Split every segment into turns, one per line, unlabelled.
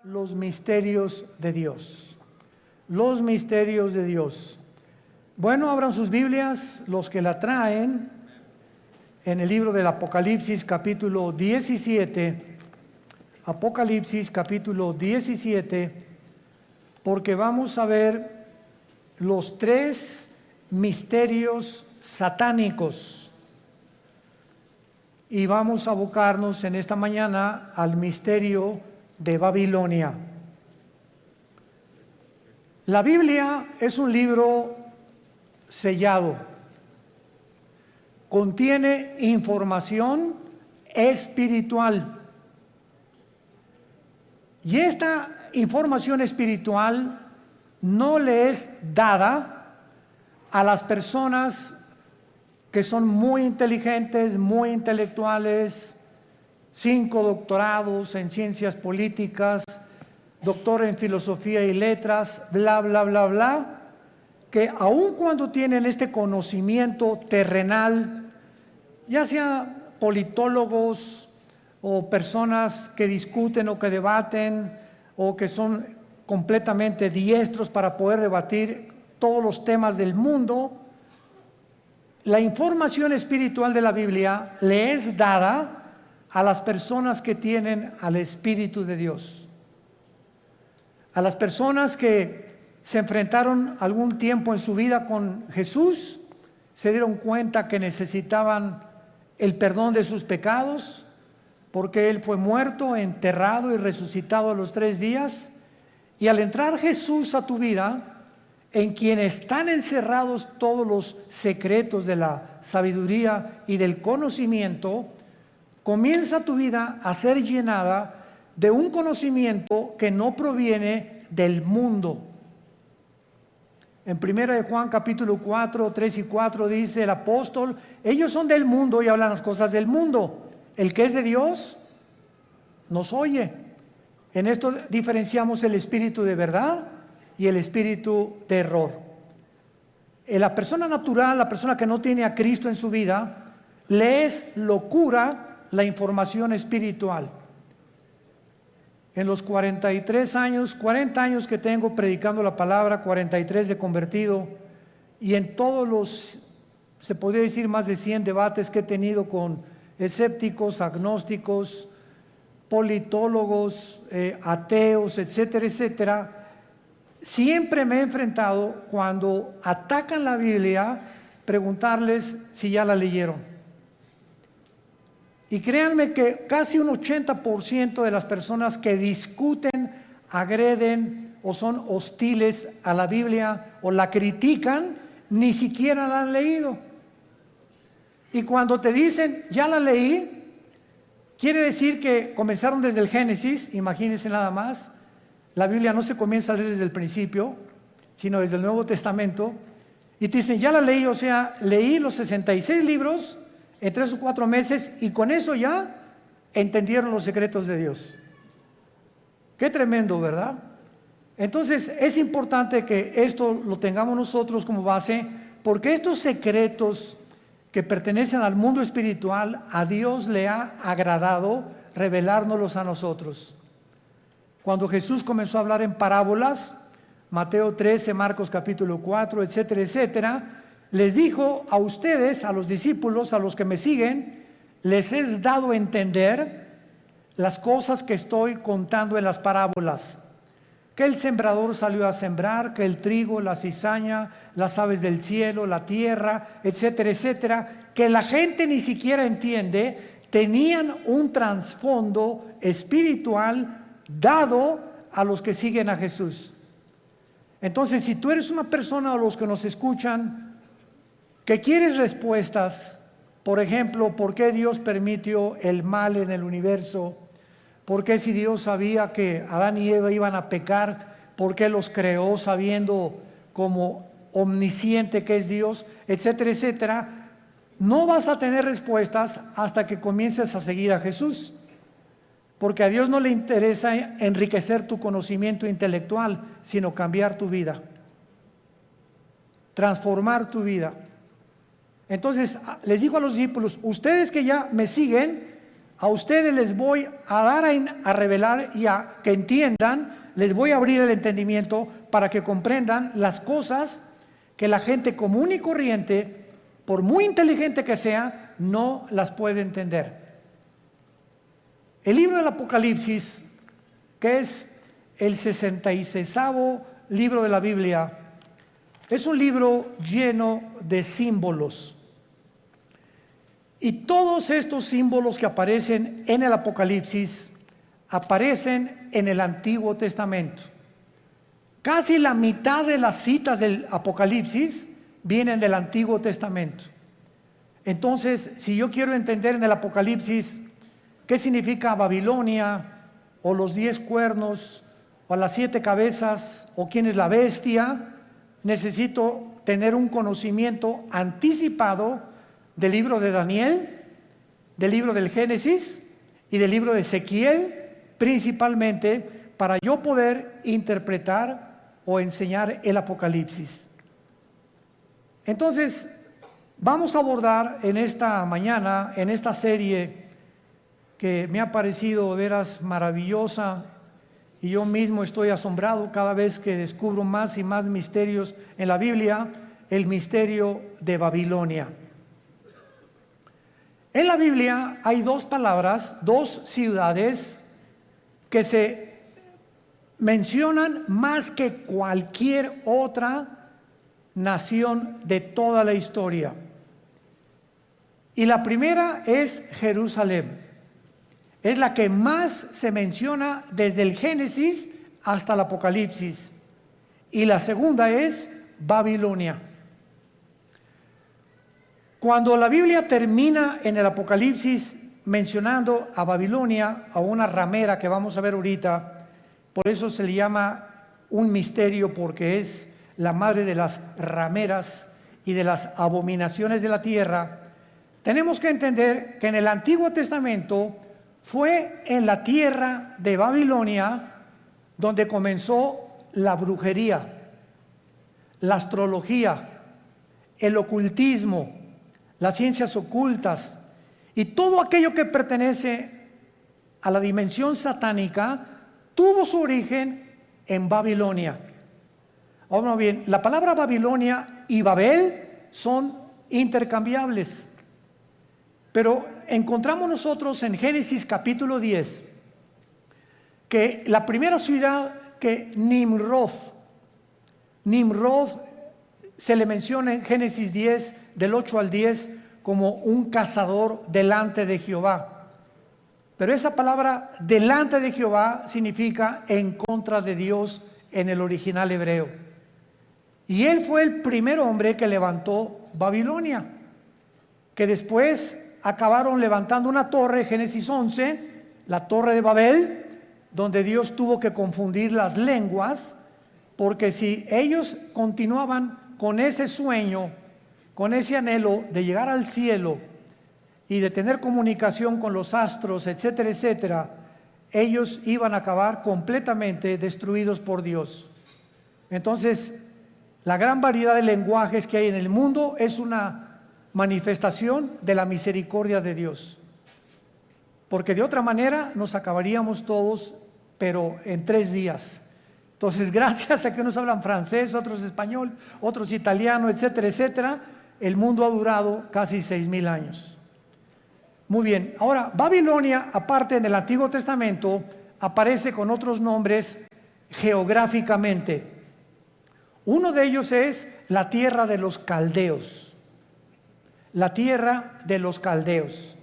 Los misterios de Dios. Los misterios de Dios. Bueno, abran sus Biblias, los que la traen, en el libro del Apocalipsis capítulo 17. Apocalipsis capítulo 17, porque vamos a ver los tres misterios satánicos. Y vamos a abocarnos en esta mañana al misterio de Babilonia. La Biblia es un libro sellado. Contiene información espiritual. Y esta información espiritual no le es dada a las personas que son muy inteligentes, muy intelectuales, 5 doctorados en ciencias políticas, doctor en filosofía y letras, bla, bla, bla, bla, que aun cuando tienen este conocimiento terrenal, ya sea politólogos o personas que discuten o que debaten o que son completamente diestros para poder debatir todos los temas del mundo, la información espiritual de la Biblia le es dada a las personas que tienen al Espíritu de Dios, a las personas que se enfrentaron algún tiempo en su vida con Jesús, se dieron cuenta que necesitaban el perdón de sus pecados, porque Él fue muerto, enterrado y resucitado a los 3 días, y al entrar Jesús a tu vida, en quien están encerrados todos los secretos de la sabiduría y del conocimiento, comienza tu vida a ser llenada de un conocimiento que no proviene del mundo. En 1 de Juan capítulo 4, 3 y 4 dice el apóstol: ellos son del mundo y hablan las cosas del mundo. El que es de Dios nos oye. En esto diferenciamos el espíritu de verdad y el espíritu de error. La persona natural, la persona que no tiene a Cristo en su vida, le es locura la información espiritual. En los 40 años que tengo predicando la palabra, 43 de convertido, y en todos los, se podría decir, más de 100 debates que he tenido con escépticos, agnósticos, politólogos, ateos, etcétera, etcétera, siempre me he enfrentado, cuando atacan la Biblia, preguntarles si ya la leyeron. Y créanme que casi un 80% de las personas que discuten, agreden o son hostiles a la Biblia o la critican, ni siquiera la han leído. Y cuando te dicen, ya la leí, quiere decir que comenzaron desde el Génesis. Imagínense nada más. La Biblia no se comienza a leer desde el principio, sino desde el Nuevo Testamento. Y te dicen, ya la leí, o sea, leí los 66 libros en 3 o 4 meses, y con eso ya entendieron los secretos de Dios. Qué tremendo, ¿verdad? Entonces es importante que esto lo tengamos nosotros como base, porque estos secretos que pertenecen al mundo espiritual, a Dios le ha agradado revelárnoslos a nosotros. Cuando Jesús comenzó a hablar en parábolas, Mateo 13, Marcos capítulo 4, etcétera, etcétera, les dijo a ustedes, a los discípulos, a los que me siguen, les es dado entender las cosas que estoy contando en las parábolas. Que el sembrador salió a sembrar, que el trigo, la cizaña, las aves del cielo, la tierra, etcétera, etcétera, que la gente ni siquiera entiende, tenían un trasfondo espiritual dado a los que siguen a Jesús. Entonces, si tú eres una persona, o los que nos escuchan, que quieres respuestas, por ejemplo, ¿por qué Dios permitió el mal en el universo? ¿Por qué, si Dios sabía que Adán y Eva iban a pecar, por qué los creó sabiendo como omnisciente que es Dios, etcétera, etcétera? No vas a tener respuestas hasta que comiences a seguir a Jesús, porque a Dios no le interesa enriquecer tu conocimiento intelectual, sino cambiar tu vida, transformar tu vida. Entonces les digo a los discípulos, ustedes que ya me siguen, a ustedes les voy a dar a revelar y a que entiendan, les voy a abrir el entendimiento para que comprendan las cosas que la gente común y corriente, por muy inteligente que sea, no las puede entender. El libro del Apocalipsis, que es el 66º libro de la Biblia, es un libro lleno de símbolos. Y todos estos símbolos que aparecen en el Apocalipsis aparecen en el Antiguo Testamento. Casi la mitad de las citas del Apocalipsis vienen del Antiguo Testamento. Entonces, si yo quiero entender en el Apocalipsis qué significa Babilonia, o los 10 cuernos, o las 7 cabezas, o quién es la bestia, necesito tener un conocimiento anticipado del libro de Daniel, del libro del Génesis y del libro de Ezequiel, principalmente para yo poder interpretar o enseñar el Apocalipsis. Entonces, vamos a abordar en esta mañana, en esta serie que me ha parecido de veras maravillosa, y yo mismo estoy asombrado cada vez que descubro más y más misterios en la Biblia, el misterio de Babilonia. En la Biblia hay 2 palabras, 2 ciudades que se mencionan más que cualquier otra nación de toda la historia. Y la primera es Jerusalén. Es la que más se menciona desde el Génesis hasta el Apocalipsis. Y la segunda es Babilonia. Cuando la Biblia termina en el Apocalipsis mencionando a Babilonia, a una ramera que vamos a ver ahorita, por eso se le llama un misterio, porque es la madre de las rameras y de las abominaciones de la tierra. Tenemos que entender que en el Antiguo Testamento fue en la tierra de Babilonia donde comenzó la brujería, la astrología, el ocultismo, las ciencias ocultas y todo aquello que pertenece a la dimensión satánica tuvo su origen en Babilonia. Ahora bien, la palabra Babilonia y Babel son intercambiables, pero encontramos nosotros en Génesis capítulo 10 que la primera ciudad que Nimrod se le menciona en Génesis 10 del 8 al 10 como un cazador delante de Jehová. Pero esa palabra delante de Jehová significa en contra de Dios en el original hebreo. Y él fue el primer hombre que levantó Babilonia, que después acabaron levantando una torre, Génesis 11, la torre de Babel, donde Dios tuvo que confundir las lenguas, porque si ellos continuaban con ese sueño, con ese anhelo de llegar al cielo y de tener comunicación con los astros, etcétera, etcétera, ellos iban a acabar completamente destruidos por Dios. Entonces, la gran variedad de lenguajes que hay en el mundo es una manifestación de la misericordia de Dios, porque de otra manera nos acabaríamos todos, pero en 3 días. Entonces, gracias a que unos hablan francés, otros español, otros italiano, etcétera, etcétera, el mundo ha durado casi 6,000 años. Muy bien, ahora Babilonia, aparte en el Antiguo Testamento, aparece con otros nombres geográficamente. Uno de ellos es la tierra de los caldeos. La tierra de los caldeos.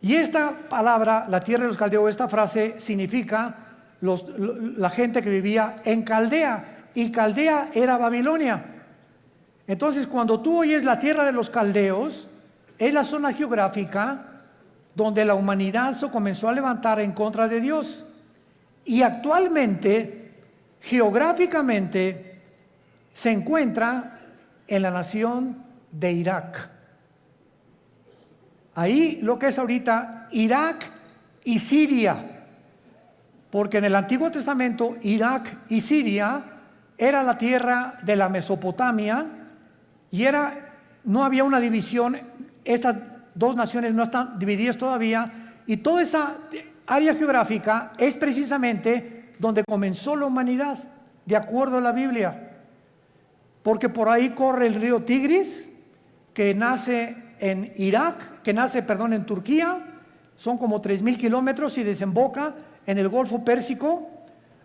Y esta palabra, la tierra de los caldeos, esta frase significa la gente que vivía en Caldea, y Caldea era Babilonia. Entonces, cuando tú oyes la tierra de los caldeos, es la zona geográfica donde la humanidad se comenzó a levantar en contra de Dios. Y actualmente, geográficamente, se encuentra en la nación de Irak. Ahí lo que es ahorita Irak y Siria. Porque en el Antiguo Testamento, Irak y Siria era la tierra de la Mesopotamia y no había una división. Estas 2 naciones no están divididas todavía, Y toda esa área geográfica es precisamente donde comenzó la humanidad, de acuerdo a la Biblia. Porque por ahí corre el río Tigris, que nace en Irak, en Turquía, son como 3,000 kilómetros y desemboca en el Golfo Pérsico,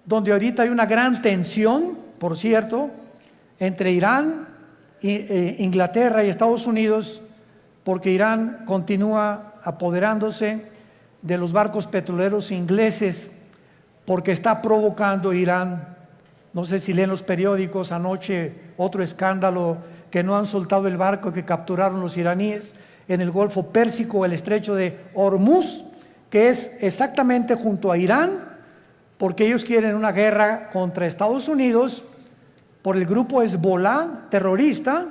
donde ahorita hay una gran tensión, por cierto, entre Irán, Inglaterra y Estados Unidos, porque Irán continúa apoderándose de los barcos petroleros ingleses, porque está provocando Irán. No sé si leen los periódicos, anoche otro escándalo, que no han soltado el barco que capturaron los iraníes en el Golfo Pérsico, el estrecho de Hormuz, que es exactamente junto a Irán, porque ellos quieren una guerra contra Estados Unidos por el grupo Hezbollah terrorista,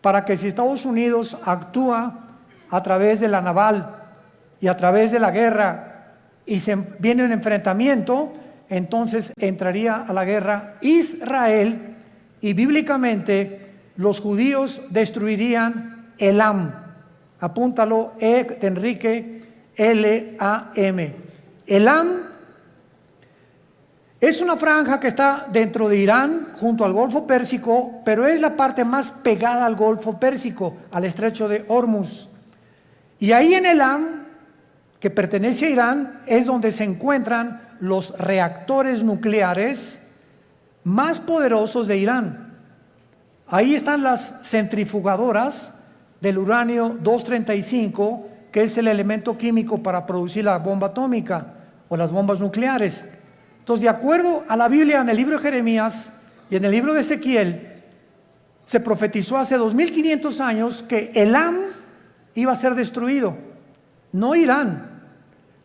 para que si Estados Unidos actúa a través de la naval y a través de la guerra y viene un enfrentamiento, entonces entraría a la guerra Israel, y bíblicamente los judíos destruirían Elam. Apúntalo, de Enrique, L-A-M. Elam es una franja que está dentro de Irán, junto al Golfo Pérsico, pero es la parte más pegada al Golfo Pérsico, al estrecho de Hormuz. Y ahí en Elam, que pertenece a Irán, es donde se encuentran los reactores nucleares más poderosos de Irán. Ahí están las centrifugadoras del uranio 235, que es el elemento químico para producir la bomba atómica o las bombas nucleares. Entonces, de acuerdo a la Biblia, en el libro de Jeremías y en el libro de Ezequiel, se profetizó hace 2500 años que Elam iba a ser destruido, no Irán,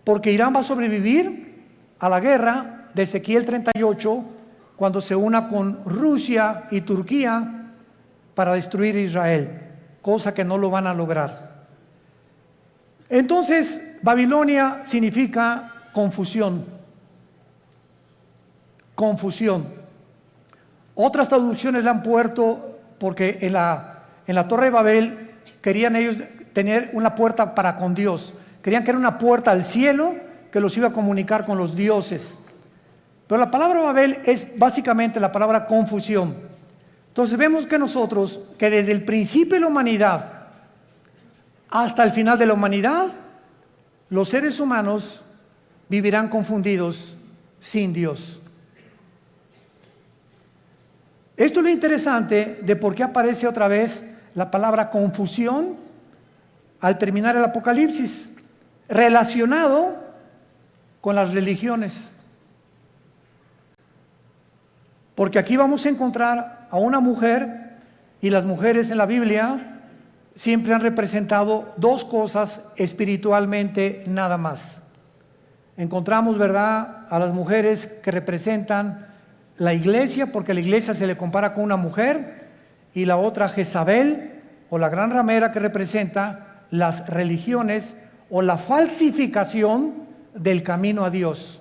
porque Irán va a sobrevivir a la guerra de Ezequiel 38 cuando se una con Rusia y Turquía para destruir Israel, cosa que no lo van a lograr. Entonces, Babilonia significa confusión. Confusión. Otras traducciones la han puesto porque en la Torre de Babel querían ellos tener una puerta para con Dios. Querían que era una puerta al cielo que los iba a comunicar con los dioses. Pero la palabra Babel es básicamente la palabra confusión. Entonces vemos que nosotros, que desde el principio de la humanidad hasta el final de la humanidad, los seres humanos vivirán confundidos sin Dios. Esto es lo interesante de por qué aparece otra vez la palabra confusión al terminar el Apocalipsis, relacionado con las religiones. Porque aquí vamos a encontrar a una mujer, y las mujeres en la Biblia siempre han representado dos cosas espiritualmente nada más. Encontramos, ¿verdad?, a las mujeres que representan la iglesia, porque la iglesia se le compara con una mujer, y la otra Jezabel, o la gran ramera, que representa las religiones o la falsificación del camino a Dios,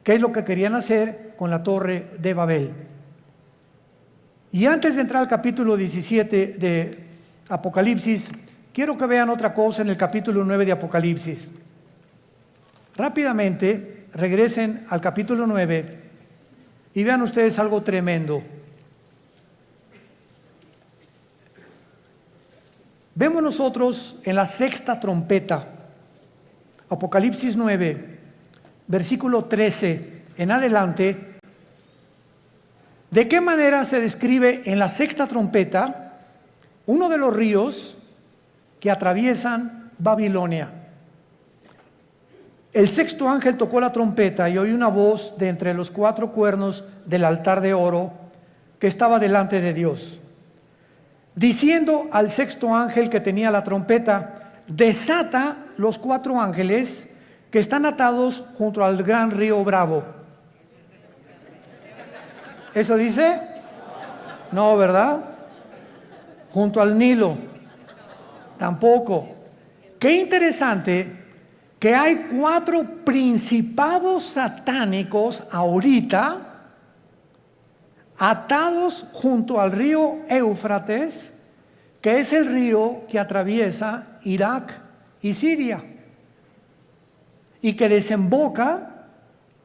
que es lo que querían hacer con la Torre de Babel. Y antes de entrar al capítulo 17 de Apocalipsis, quiero que vean otra cosa en el capítulo 9 de Apocalipsis. Rápidamente regresen al capítulo 9 y vean ustedes algo tremendo. Vemos nosotros en la sexta trompeta, Apocalipsis 9, versículo 13 en adelante, de qué manera se describe en la sexta trompeta uno de los ríos que atraviesan Babilonia. El sexto ángel tocó la trompeta y oí una voz de entre los cuatro cuernos del altar de oro que estaba delante de Dios, diciendo al sexto ángel que tenía la trompeta: desata los cuatro ángeles que están atados junto al gran río Bravo. ¿Eso dice? No, ¿verdad? Junto al Nilo. Tampoco. Qué interesante que hay cuatro principados satánicos ahorita atados junto al río Éufrates, que es el río que atraviesa Irak y Siria. y que desemboca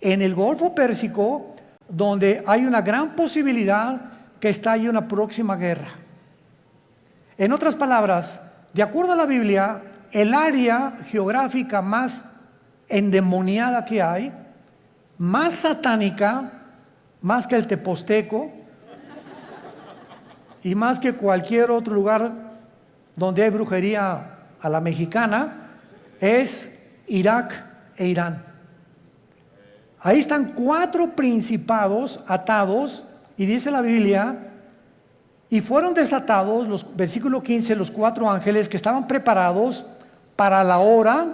en el Golfo Pérsico, donde hay una gran posibilidad que está ahí una próxima guerra. En otras palabras, de acuerdo a la Biblia, el área geográfica más endemoniada que hay, más satánica, más que el Teposteco y más que cualquier otro lugar donde hay brujería a la mexicana, es Irak e Irán. Ahí están 4 principados atados, y dice la Biblia, y fueron desatados, versículo 15, los 4 ángeles que estaban preparados para la hora,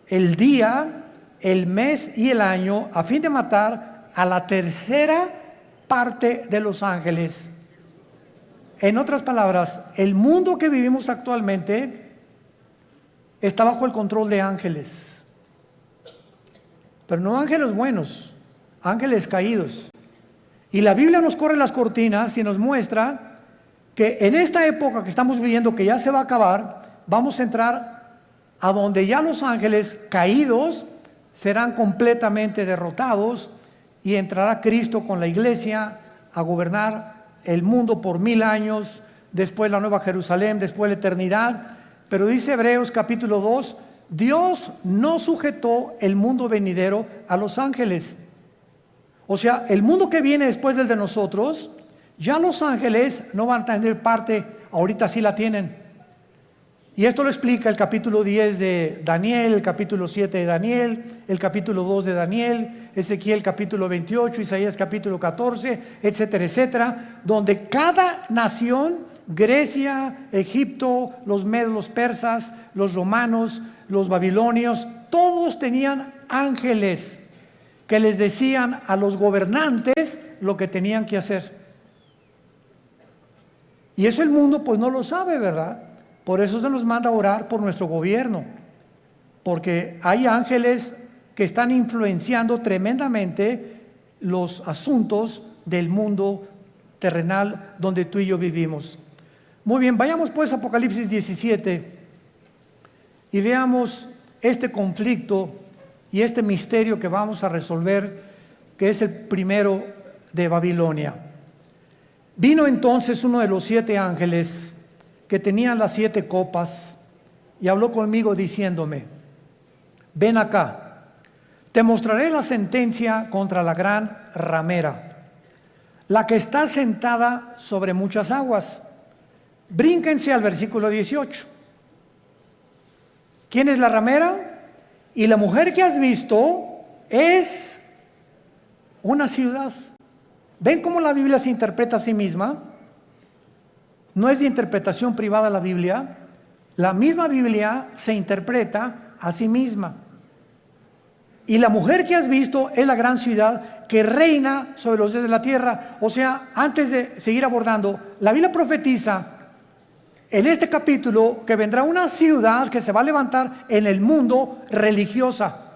el día, el mes y el año, a fin de matar a la tercera parte de los ángeles. En otras palabras, el mundo que vivimos actualmente está bajo el control de ángeles, pero no ángeles buenos, ángeles caídos. Y la Biblia nos corre las cortinas y nos muestra que en esta época que estamos viviendo, que ya se va a acabar, vamos a entrar a donde ya los ángeles caídos serán completamente derrotados, y entrará Cristo con la iglesia a gobernar el mundo por 1000 años, después la Nueva Jerusalén, después la eternidad. Pero dice Hebreos capítulo 2, Dios no sujetó el mundo venidero a los ángeles. O sea, el mundo que viene después del de nosotros, ya los ángeles no van a tener parte, ahorita sí la tienen. Y esto lo explica el capítulo 10 de Daniel, el capítulo 7 de Daniel, el capítulo 2 de Daniel, Ezequiel capítulo 28, Isaías capítulo 14, etcétera, etcétera, donde cada nación, Grecia, Egipto, los medos, los persas, los romanos, los babilonios, todos tenían ángeles que les decían a los gobernantes lo que tenían que hacer. Y eso el mundo pues no lo sabe, ¿verdad? Por eso se nos manda a orar por nuestro gobierno, porque hay ángeles que están influenciando tremendamente los asuntos del mundo terrenal donde tú y yo vivimos. Muy bien, vayamos pues a Apocalipsis 17 y veamos este conflicto y este misterio que vamos a resolver, que es el primero de Babilonia. Vino entonces uno de los 7 ángeles que tenían las 7 copas y habló conmigo diciéndome: ven acá, te mostraré la sentencia contra la gran ramera, la que está sentada sobre muchas aguas. Brínquense al versículo 18. ¿Quién es la ramera? Y la mujer que has visto es una ciudad. ¿Ven cómo la Biblia se interpreta a sí misma? No es de interpretación privada la Biblia. La misma Biblia se interpreta a sí misma. Y la mujer que has visto es la gran ciudad que reina sobre los dioses de la tierra. O sea, antes de seguir abordando, la Biblia profetiza en este capítulo que vendrá una ciudad que se va a levantar en el mundo religiosa.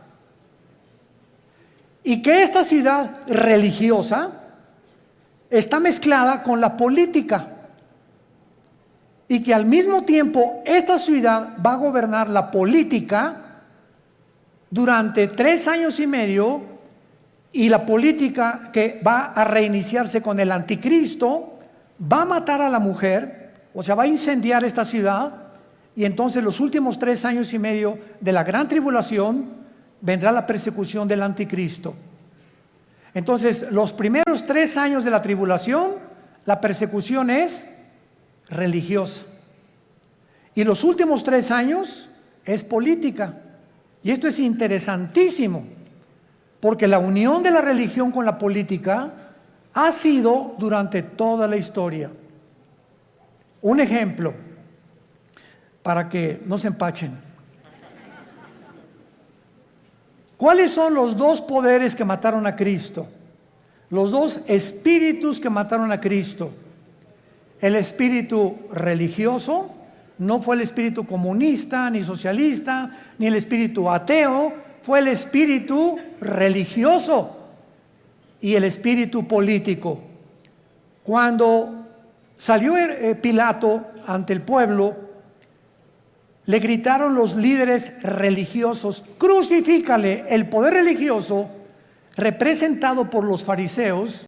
Y que esta ciudad religiosa está mezclada con la política. Y que al mismo tiempo esta ciudad va a gobernar la política durante 3 años y medio, y la política que va a reiniciarse con el anticristo va a matar a la mujer, o sea, va a incendiar esta ciudad, y entonces los últimos 3 años y medio de la gran tribulación vendrá la persecución del anticristo. Entonces, los primeros 3 años de la tribulación, la persecución es religiosa. Y los últimos 3 años es política. Y esto es interesantísimo, porque la unión de la religión con la política ha sido durante toda la historia. Un ejemplo, para que no se empachen. ¿Cuáles son los 2 poderes que mataron a Cristo? Los 2 espíritus que mataron a Cristo. El espíritu religioso, no fue el espíritu comunista, ni socialista, ni el espíritu ateo, fue el espíritu religioso y el espíritu político. Cuando salió Pilato ante el pueblo, le gritaron los líderes religiosos: crucifícale. El poder religioso, representado por los fariseos,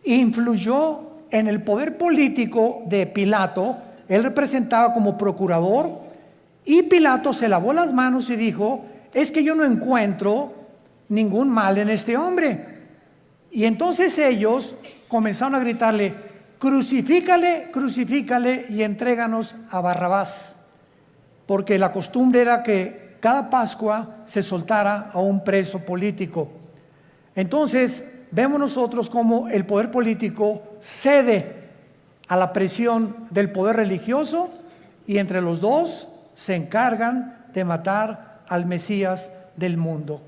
influyó en el poder político de Pilato. Él representaba como procurador, y Pilato se lavó las manos y dijo: es que yo no encuentro ningún mal en este hombre. Y entonces ellos comenzaron a gritarle: crucifícale, crucifícale y entréganos a Barrabás. Porque la costumbre era que cada Pascua se soltara a un preso político. Entonces vemos nosotros cómo el poder político cede a la presión del poder religioso, y entre los dos se encargan de matar al Mesías del mundo.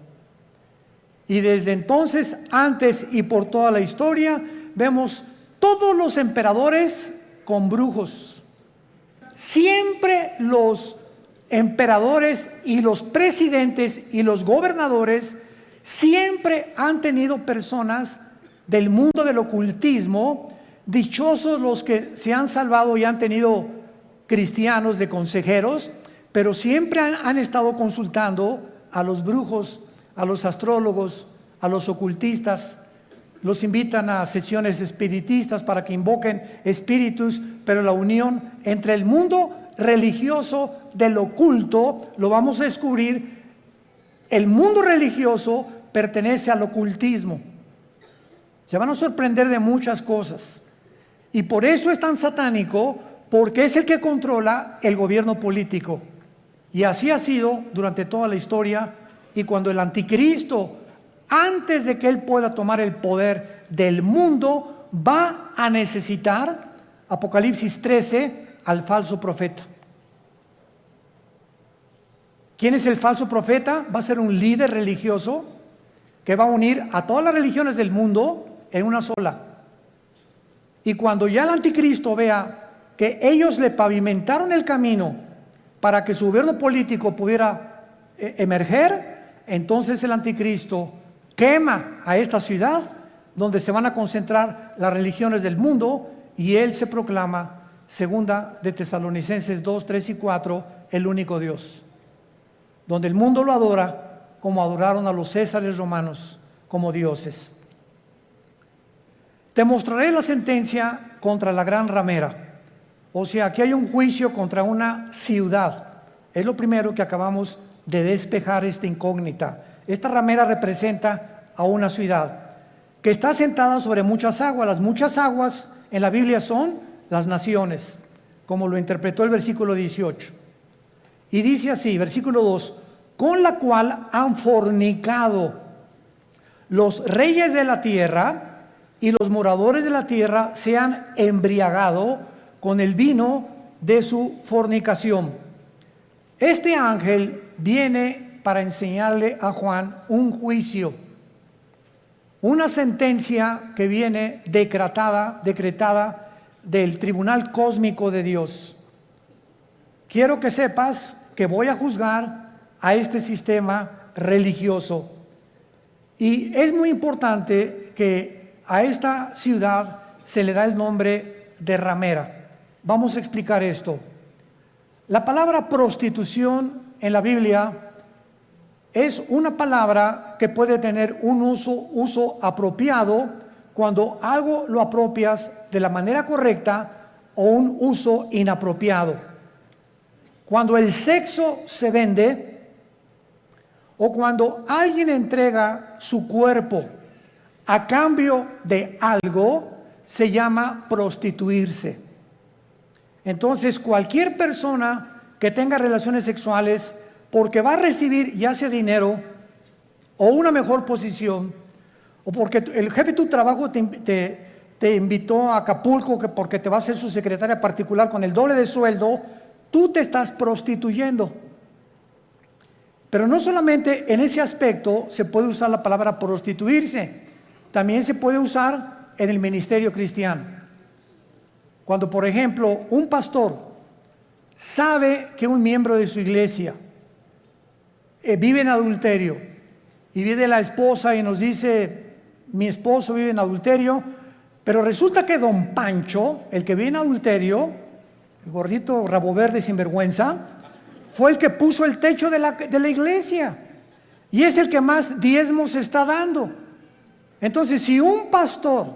Y desde entonces, antes y por toda la historia, vemos todos los emperadores con brujos. Siempre los emperadores y los presidentes y los gobernadores siempre han tenido personas del mundo del ocultismo. Dichosos los que se han salvado y han tenido cristianos de consejeros, pero siempre han estado consultando a los brujos, a los astrólogos, a los ocultistas. Los invitan a sesiones espiritistas para que invoquen espíritus, pero la unión entre el mundo religioso del oculto, lo vamos a descubrir. El mundo religioso pertenece al ocultismo. Se van a sorprender de muchas cosas, y por eso es tan satánico, porque es el que controla el gobierno político. Y así ha sido durante toda la historia. Y cuando el anticristo, antes de que él pueda tomar el poder del mundo, va a necesitar, Apocalipsis 13, al falso profeta. ¿Quién es el falso profeta? Va a ser un líder religioso que va a unir a todas las religiones del mundo en una sola. Y cuando ya el anticristo vea que ellos le pavimentaron el camino para que su gobierno político pudiera emerger, entonces el anticristo quema a esta ciudad donde se van a concentrar las religiones del mundo, y él se proclama, segunda de Tesalonicenses 2, 3 y 4, el único Dios, donde el mundo lo adora como adoraron a los césares romanos, como dioses. Te mostraré la sentencia contra la gran ramera. O sea, aquí hay un juicio contra una ciudad. Es lo primero que acabamos de despejar, esta incógnita. Esta ramera representa a una ciudad que está sentada sobre muchas aguas. Las muchas aguas en la Biblia son las naciones, como lo interpretó el versículo 18. Y dice así, versículo 2: con la cual han fornicado los reyes de la tierra, y los moradores de la tierra se han embriagado con el vino de su fornicación. Este ángel viene para enseñarle a Juan un juicio, una sentencia que viene decretada del tribunal cósmico de Dios. Quiero que sepas que voy a juzgar a este sistema religioso, y es muy importante que a esta ciudad se le da el nombre de ramera. Vamos a explicar esto. La palabra prostitución en la Biblia es una palabra que puede tener un uso apropiado cuando algo lo apropias de la manera correcta, o un uso inapropiado. Cuando el sexo se vende, o cuando alguien entrega su cuerpo a cambio de algo, se llama prostituirse. Entonces, cualquier persona que tenga relaciones sexuales porque va a recibir ya sea dinero o una mejor posición, o porque el jefe de tu trabajo te invitó a Acapulco porque te va a ser su secretaria particular con el doble de sueldo, tú te estás prostituyendo. Pero no solamente en ese aspecto se puede usar la palabra prostituirse, también se puede usar en el ministerio cristiano. Cuando, por ejemplo, un pastor sabe que un miembro de su iglesia vive en adulterio, y viene la esposa y nos dice: mi esposo vive en adulterio, pero resulta que don Pancho, el que vive en adulterio, el gordito rabo verde sinvergüenza, fue el que puso el techo de la iglesia y es el que más diezmos está dando. Entonces, si un pastor,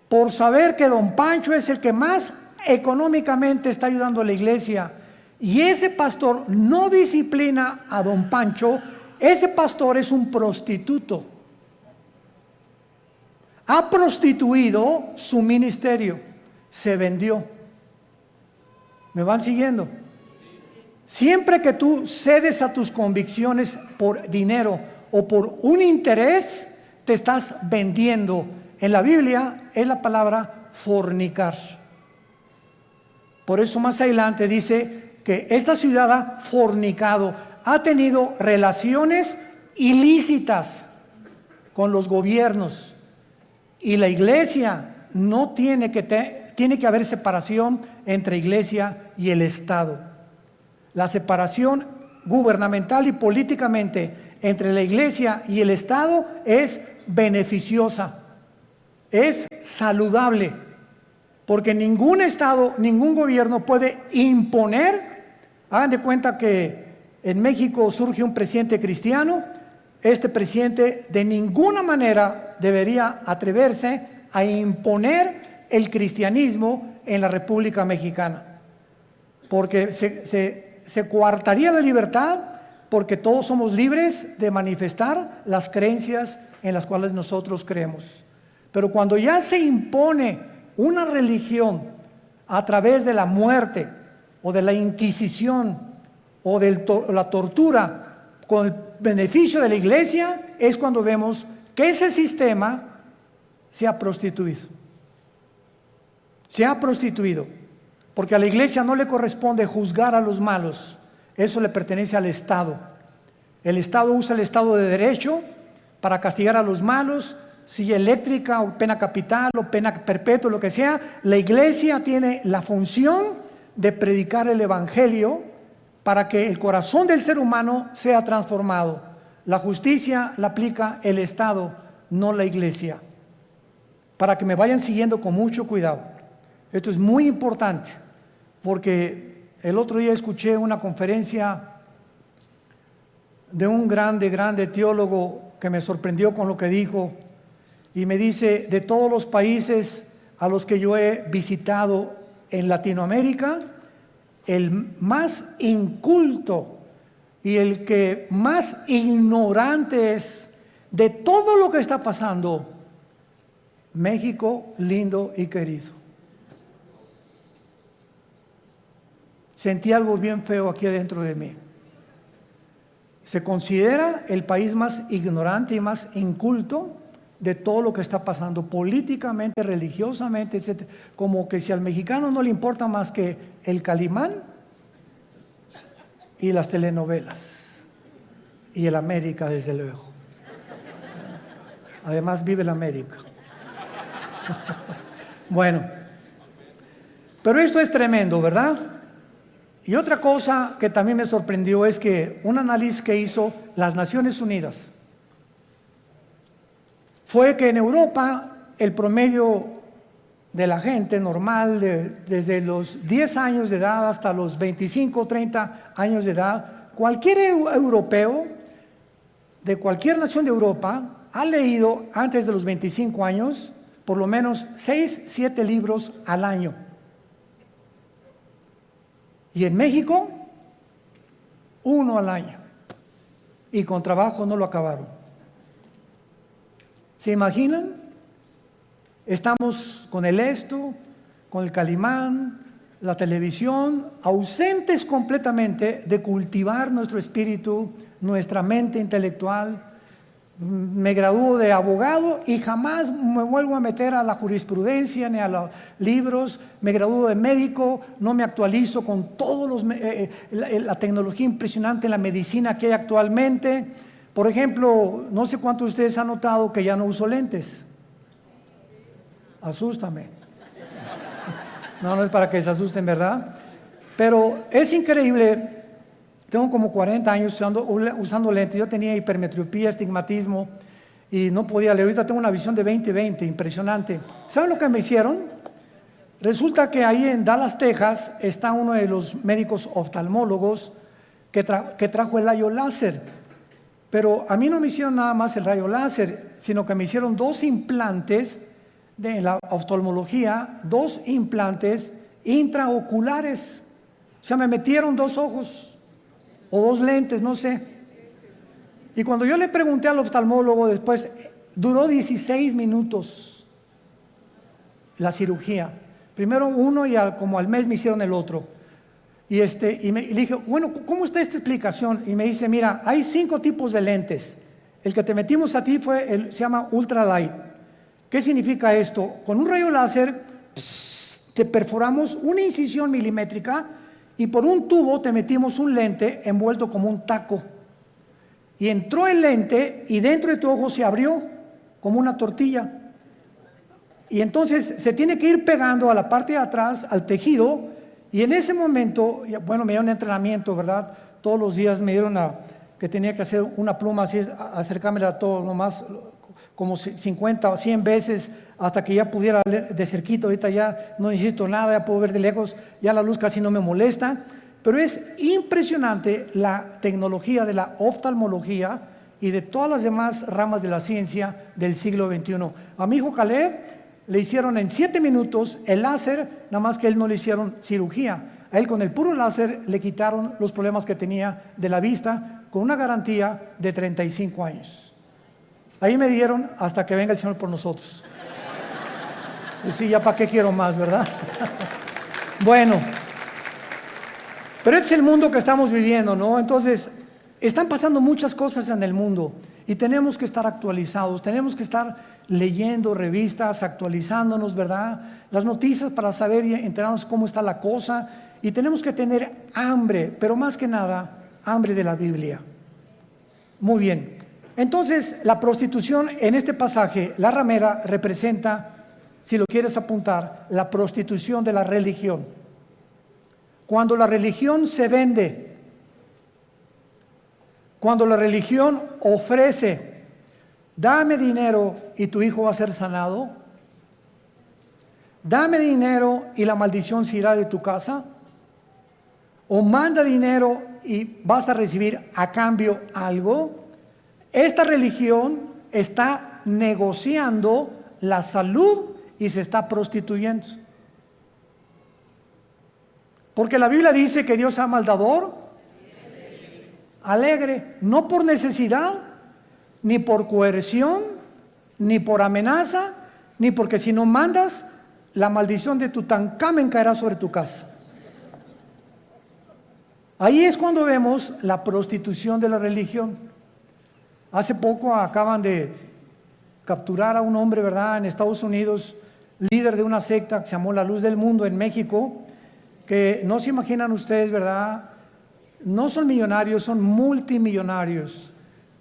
por saber que don Pancho es el que más económicamente está ayudando a la iglesia, y ese pastor no disciplina a don Pancho, ese pastor es un prostituto. Ha prostituido su ministerio, se vendió. ¿Me van siguiendo? Siempre que tú cedes a tus convicciones por dinero o por un interés, te estás vendiendo. En la Biblia es la palabra fornicar. Por eso más adelante dice que esta ciudad ha fornicado, ha tenido relaciones ilícitas con los gobiernos. Y la iglesia no tiene que haber separación entre iglesia y el Estado. La separación gubernamental y políticamente entre la iglesia y el Estado es beneficiosa, es saludable, porque ningún Estado, ningún gobierno puede imponer. Hagan de cuenta que en México surge un presidente cristiano. Este presidente de ninguna manera debería atreverse a imponer el cristianismo en la República Mexicana, porque se coartaría la libertad, porque todos somos libres de manifestar las creencias en las cuales nosotros creemos. Pero cuando ya se impone una religión a través de la muerte o de la Inquisición o de la tortura con el beneficio de la iglesia, es cuando vemos que ese sistema se ha prostituido. Se ha prostituido, porque a la iglesia no le corresponde juzgar a los malos, eso le pertenece al Estado. El Estado usa el Estado de Derecho para castigar a los malos, silla eléctrica o pena capital o pena perpetua, lo que sea. La iglesia tiene la función de predicar el Evangelio para que el corazón del ser humano sea transformado. La justicia la aplica el Estado, no la iglesia. Para que me vayan siguiendo con mucho cuidado. Esto es muy importante, porque el otro día escuché una conferencia de un grande teólogo que me sorprendió con lo que dijo, y me dice: de todos los países a los que yo he visitado en Latinoamérica, el más inculto y el que más ignorante es de todo lo que está pasando, México lindo y querido. Sentí algo bien feo aquí adentro de mí. Se considera el país más ignorante y más inculto de todo lo que está pasando políticamente, religiosamente, etc. Como que si al mexicano no le importa más que el Calimán y las telenovelas y el América, desde luego. Además vive el América. Bueno, pero esto es tremendo, ¿verdad? Y otra cosa que también me sorprendió es que un análisis que hizo las Naciones Unidas fue que en Europa el promedio de la gente normal, desde los 10 años de edad hasta los 25 o 30 años de edad, cualquier europeo de cualquier nación de Europa ha leído antes de los 25 años por lo menos 6, 7 libros al año. Y en México, 1 al año. Y con trabajo no lo acabaron. ¿Se imaginan? Estamos con el esto, con el Calimán, la televisión, ausentes completamente de cultivar nuestro espíritu, nuestra mente intelectual. Me gradúo de abogado y jamás me vuelvo a meter a la jurisprudencia ni a los libros. Me gradúo de médico, no me actualizo con todos la tecnología impresionante en la medicina que hay actualmente. Por ejemplo, no sé cuántos de ustedes han notado que ya no uso lentes. Asústame. No es para que se asusten, ¿verdad? Pero es increíble. Tengo como 40 años usando lentes. Yo tenía hipermetropía, astigmatismo y no podía leer. Ahorita tengo una visión de 20/20, impresionante. ¿Saben lo que me hicieron? Resulta que ahí en Dallas, Texas, está uno de los médicos oftalmólogos que trajo el rayo láser. Pero a mí no me hicieron nada más el rayo láser, sino que me hicieron 2 implantes de la oftalmología, 2 implantes intraoculares. O sea, me metieron 2 ojos o 2 lentes, no sé. Y cuando yo le pregunté al oftalmólogo después, duró 16 minutos la cirugía. Primero uno y como al mes me hicieron el otro. Y le dije, bueno, ¿cómo está esta explicación? Y me dice, mira, hay 5 tipos de lentes. El que te metimos a ti se llama ultralight. ¿Qué significa esto? Con un rayo láser te perforamos una incisión milimétrica y por un tubo te metimos un lente envuelto como un taco. Y entró el lente y dentro de tu ojo se abrió como una tortilla. Y entonces se tiene que ir pegando a la parte de atrás, al tejido. Y en ese momento, bueno, me dieron entrenamiento, ¿verdad? Todos los días me dieron que tenía que hacer una pluma así, acercármela a todo, nomás como 50 o 100 veces hasta que ya pudiera leer de cerquito. Ahorita ya no necesito nada, ya puedo ver de lejos, ya la luz casi no me molesta. Pero es impresionante la tecnología de la oftalmología y de todas las demás ramas de la ciencia del siglo XXI. A mi hijo Caleb le hicieron en 7 minutos el láser, nada más que a él no le hicieron cirugía. A él con el puro láser le quitaron los problemas que tenía de la vista con una garantía de 35 años. Ahí me dieron hasta que venga el Señor por nosotros. Y sí, ya para qué quiero más, ¿verdad? Bueno, pero este es el mundo que estamos viviendo, ¿no? Entonces, están pasando muchas cosas en el mundo y tenemos que estar actualizados, tenemos que estar leyendo revistas, actualizándonos, ¿verdad? Las noticias para saber y enterarnos cómo está la cosa. Y tenemos que tener hambre, pero más que nada, hambre de la Biblia. Muy bien. Entonces, la prostitución en este pasaje, la ramera representa, si lo quieres apuntar, la prostitución de la religión. Cuando la religión se vende, cuando la religión ofrece, dame dinero y tu hijo va a ser sanado. Dame dinero y la maldición se irá de tu casa. O manda dinero y vas a recibir a cambio algo. Esta religión está negociando la salud y se está prostituyendo. Porque la Biblia dice que Dios ama al dador alegre, no por necesidad, ni por coerción, ni por amenaza, ni porque si no mandas, la maldición de Tutankamén caerá sobre tu casa. Ahí es cuando vemos la prostitución de la religión. Hace poco acaban de capturar a un hombre, ¿verdad?, en Estados Unidos, líder de una secta que se llamó La Luz del Mundo en México, que no se imaginan ustedes, ¿verdad? No son millonarios, son multimillonarios.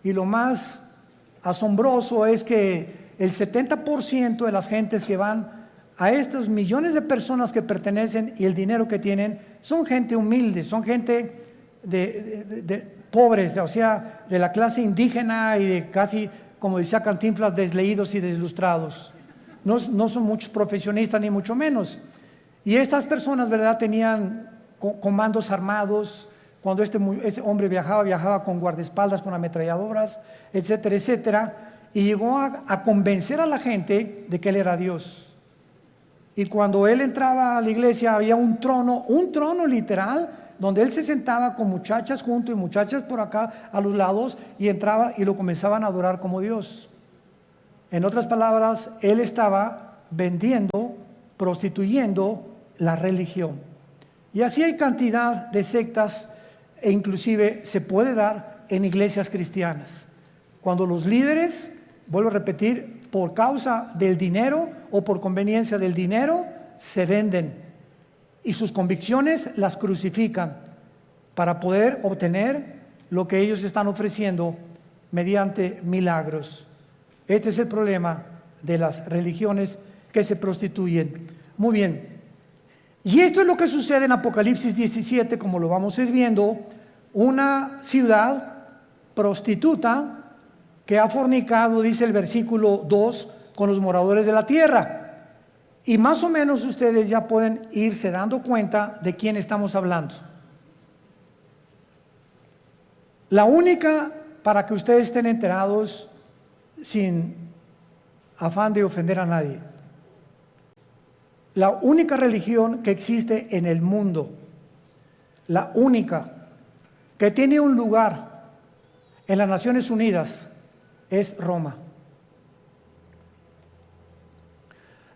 Y lo más asombroso es que el 70% de las gentes que van a estos millones de personas que pertenecen y el dinero que tienen son gente humilde, son gente de pobres, o sea, de la clase indígena y de casi, como decía Cantinflas, desleídos y deslustrados. No son muchos profesionistas ni mucho menos. Y estas personas, ¿verdad?, tenían comandos armados. Cuando ese hombre viajaba con guardaespaldas, con ametralladoras, etcétera, etcétera, y llegó a convencer a la gente de que él era Dios. Y cuando él entraba a la iglesia había un trono literal, donde él se sentaba con muchachas junto y muchachas por acá a los lados, y entraba y lo comenzaban a adorar como Dios. En otras palabras, él estaba vendiendo, prostituyendo la religión. Y así hay cantidad de sectas, e inclusive se puede dar en iglesias cristianas. Cuando los líderes, vuelvo a repetir, por causa del dinero o por conveniencia del dinero, se venden y sus convicciones las crucifican para poder obtener lo que ellos están ofreciendo mediante milagros. Este es el problema de las religiones que se prostituyen. Muy bien. Y esto es lo que sucede en Apocalipsis 17, como lo vamos a ir viendo, una ciudad prostituta que ha fornicado, dice el versículo 2, con los moradores de la tierra. Y más o menos ustedes ya pueden irse dando cuenta de quién estamos hablando. La única, para que ustedes estén enterados, sin afán de ofender a nadie, la única religión que existe en el mundo, la única que tiene un lugar en las Naciones Unidas, es Roma.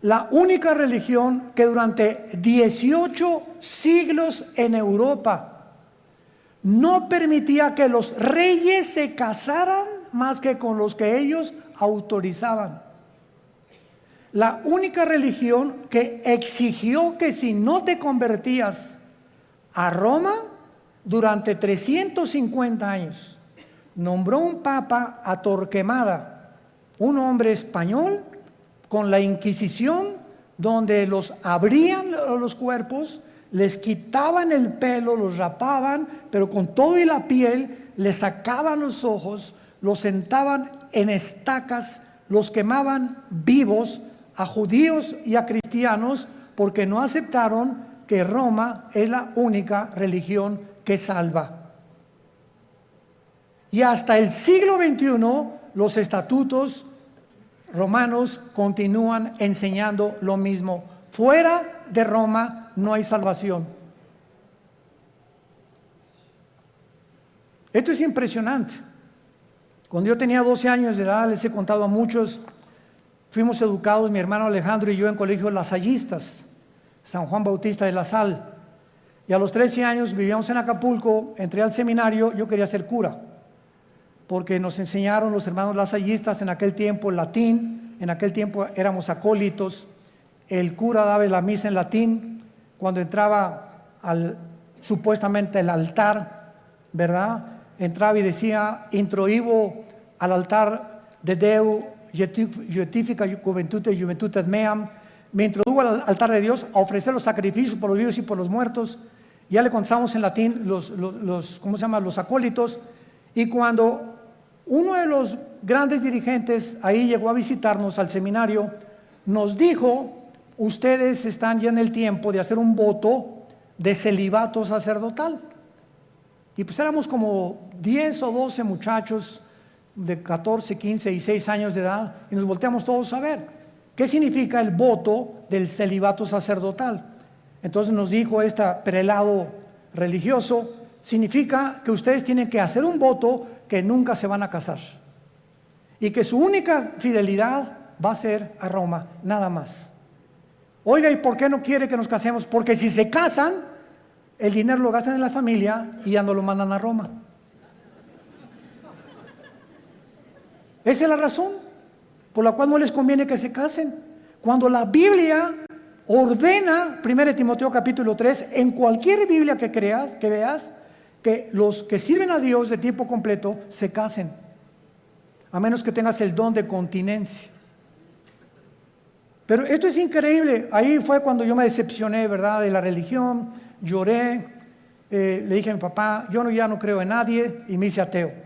La única religión que durante 18 siglos en Europa no permitía que los reyes se casaran más que con los que ellos autorizaban. La única religión que exigió que si no te convertías a Roma durante 350 años, nombró un papa a Torquemada, un hombre español, con la Inquisición, donde los abrían los cuerpos, les quitaban el pelo, los rapaban, pero con todo y la piel, les sacaban los ojos, los sentaban en estacas, los quemaban vivos a judíos y a cristianos, porque no aceptaron que Roma es la única religión que salva. Y hasta el siglo XXI, los estatutos romanos continúan enseñando lo mismo. Fuera de Roma no hay salvación. Esto es impresionante. Cuando yo tenía 12 años de edad, les he contado a muchos, fuimos educados, mi hermano Alejandro y yo, en colegios lasallistas, San Juan Bautista de la Sal. Y a los 13 años vivíamos en Acapulco, entré al seminario, yo quería ser cura, porque nos enseñaron los hermanos lasallistas en aquel tiempo el latín, en aquel tiempo éramos acólitos, el cura daba la misa en latín, cuando entraba supuestamente al altar, ¿verdad? Entraba y decía, introibo al altar de Deu, Justifica Juventudes Meam, me introdujo al altar de Dios a ofrecer los sacrificios por los vivos y por los muertos. Ya le contamos en latín los acólitos. Y cuando uno de los grandes dirigentes ahí llegó a visitarnos al seminario, nos dijo, ustedes están ya en el tiempo de hacer un voto de celibato sacerdotal. Y pues éramos como 10 o 12 muchachos de 14, 15 y 6 años de edad, y nos volteamos todos a ver qué significa el voto del celibato sacerdotal. Entonces nos dijo este prelado religioso, significa que ustedes tienen que hacer un voto que nunca se van a casar y que su única fidelidad va a ser a Roma, nada más. Oiga, ¿y por qué no quiere que nos casemos? Porque si se casan, el dinero lo gastan en la familia y ya no lo mandan a Roma. Esa es la razón por la cual no les conviene que se casen. Cuando la Biblia ordena, 1 Timoteo capítulo 3, en cualquier Biblia que veas, que los que sirven a Dios de tiempo completo se casen, a menos que tengas el don de continencia. Pero esto es increíble. Ahí fue cuando yo me decepcioné, ¿verdad?, de la religión. Lloré, le dije a mi papá, yo ya no creo en nadie, y me hice ateo.